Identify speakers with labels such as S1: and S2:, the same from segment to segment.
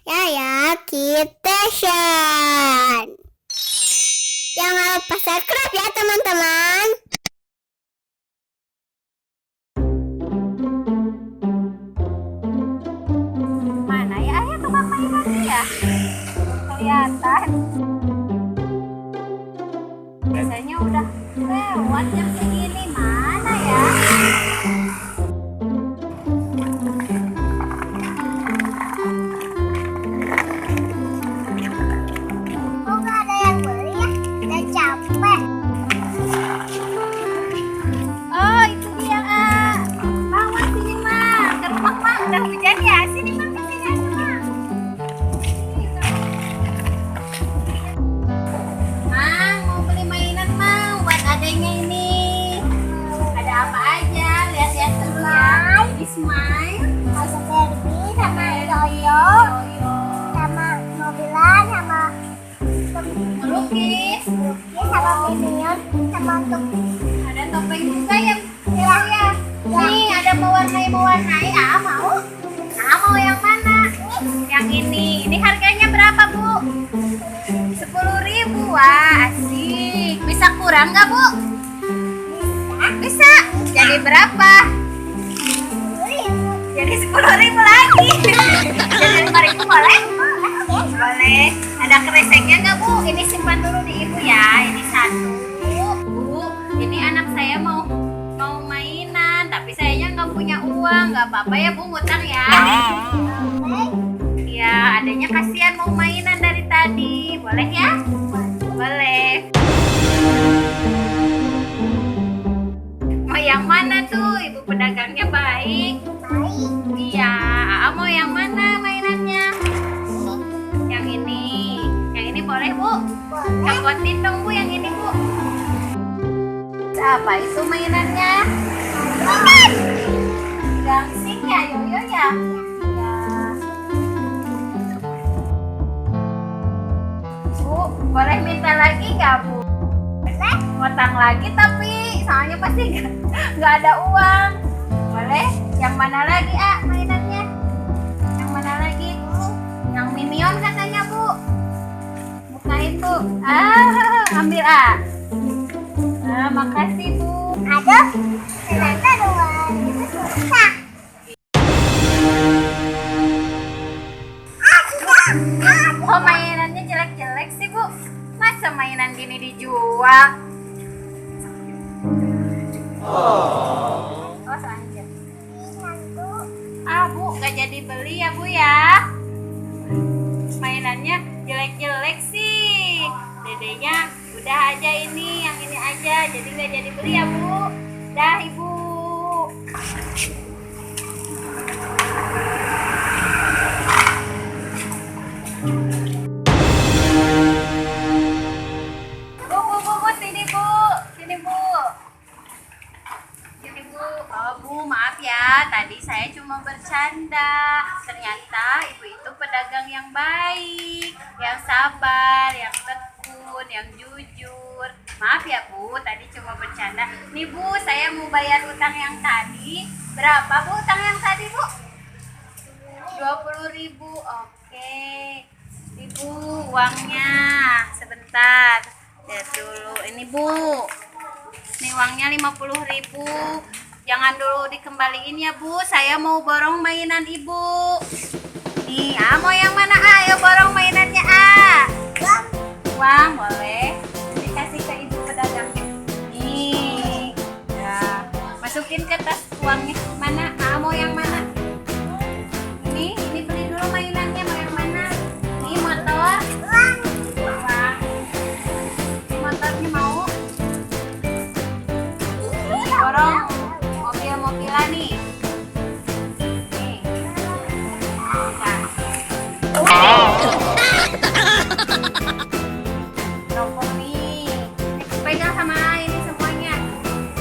S1: Yaya Kitchen. Jangan lupa subscribe ya teman-teman.
S2: Mana ya ayah tukang mainannya ya? Kelihatan. Biasanya udah lewat jam segini. Mana ya?
S1: Kok nggak ada yang beli ya? Udah capek.
S2: Oh itu dia ah. Mama sini mah. Ke rumah mah udah hujan ya. Sini mah ke sini aja mah. Mang mau beli mainan mang buat adanya ini. Ada apa aja? Lihat-lihat dulu ya. Ini Smile.
S1: Ada Barbie sama Yoyo, sama mobilan, sama
S2: Melukis.
S1: sama Minion, sama untuk
S2: Ada topeng juga ya. Ya. Nih ada mewarnai. Ah mau? Ah mau yang mana? Yang ini. Ini harganya berapa bu? 10.000. Wah asik. Bisa kurang nggak bu? Bisa. Jadi berapa? Jadi 10.000 lagi. Jadi 5.000 boleh? Boleh. Ada kreseknya nggak bu? Ini simpan dulu di ibu ya. Ini satu. Bu, ini anak saya mau mainan, tapi sayanya nggak punya uang. Nggak apa-apa ya bu, ngutang ya. Iya, adanya kasihan mau mainan dari tadi. Boleh ya? Boleh. Mau yang mana tuh? Ibu pedagangnya baik. Iya, Aa mau yang mana mainannya? Yang ini. Yang ini boleh bu? Copotin dong bu yang ini bu. Apa itu mainannya? Gangsing ya, Yoyo ya? Iya. Bu, boleh minta lagi nggak bu? Boleh? Ngutang lagi tapi soalnya pasti nggak ada uang. Boleh? Yang mana lagi mainannya? Yang mana lagi? Yang Minion katanya bu. Bukain bu. Ambil makasih bu.
S1: Aduh, ternyata doang itu susah.
S2: Oh mainannya jelek-jelek sih bu. Masa mainan gini dijual? Oh selanjutnya. Bu gak jadi beli ya bu ya. Mainannya jelek-jelek sih. Dedenya udah aja ini, yang ini aja. Jadi gak jadi beli ya bu. Dah ibu. Bu, sini bu. Sini bu. Sini bu. Oh bu, maaf ya. Tadi saya cuma bercanda. Ternyata ibu itu pedagang yang baik, yang sabar, yang tekun, yang jujur. Maaf ya bu, tadi cuma bercanda. Nih bu, saya mau bayar utang yang tadi. Berapa bu utang yang tadi bu? 20.000. Oke. Ibu uangnya. Sebentar. Lihat dulu. Ini bu. Ini uangnya 50.000. Jangan dulu dikembaliin ya bu. Saya mau borong mainan ibu. Nih, mau yang mana ayo borong mainannya Uang boleh. Dikasih ke ibu pedagangnya. Nih. Ya. Masukin ke tas uangnya. Mana? Mau yang mana? Ini beli dulu mainannya. Mau yang mana? Ini motor. Uang. Ini motornya mau? Nih, borong mobil-mobilan nih. Nih. Rokok nih. Pegang sama ini semuanya.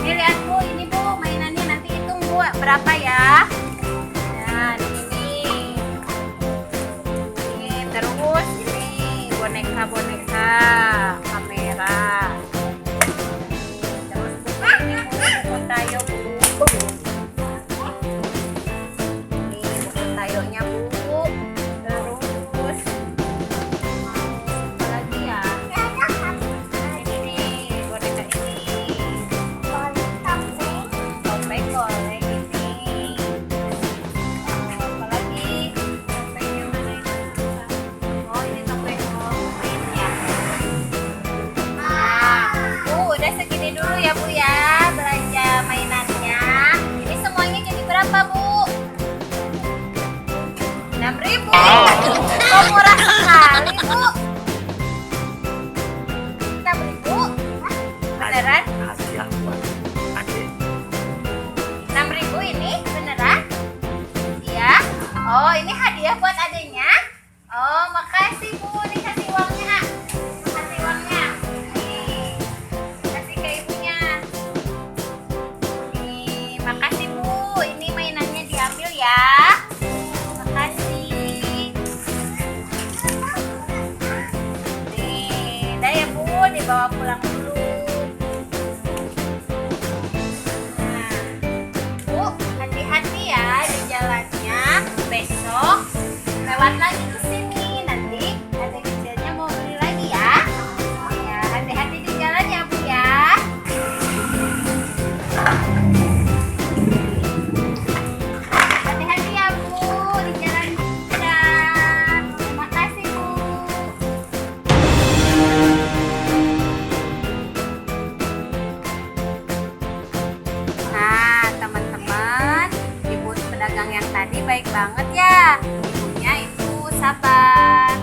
S2: Ini lihat bu, ini bu mainannya nanti hitung bu berapa ya? Nah ini. Ini terus ini boneka-boneka kamera. Terus ini bu tayo bu. Ini buku tayonya bu. Terus 6.000. Kok murah sekali, Bu? 6.000? Beneran?
S3: Hadiah buat adik.
S2: 6.000 ini beneran? Iya. Oh, ini hadiah buat adiknya. Oh, makasih Bu, dikasih uangnya. Kasih uangnya. Nih, kasih ke ibunya. Nih, makasih Bu. Ini mainannya diambil ya. Makasih. Nih, dah ya Bu, dibawa pulang dulu. Nah, Bu, hati-hati ya di jalannya. Besok lewat lagi ke sini, nanti adik kecilnya mau beli lagi ya. Ya, hati-hati di jalan ya Bu ya. Hati-hati ya Bu di jalan. Terima kasih Bu. Nah, teman-teman, ibu pedagang yang tadi baik banget ya. Ibunya itu sabar.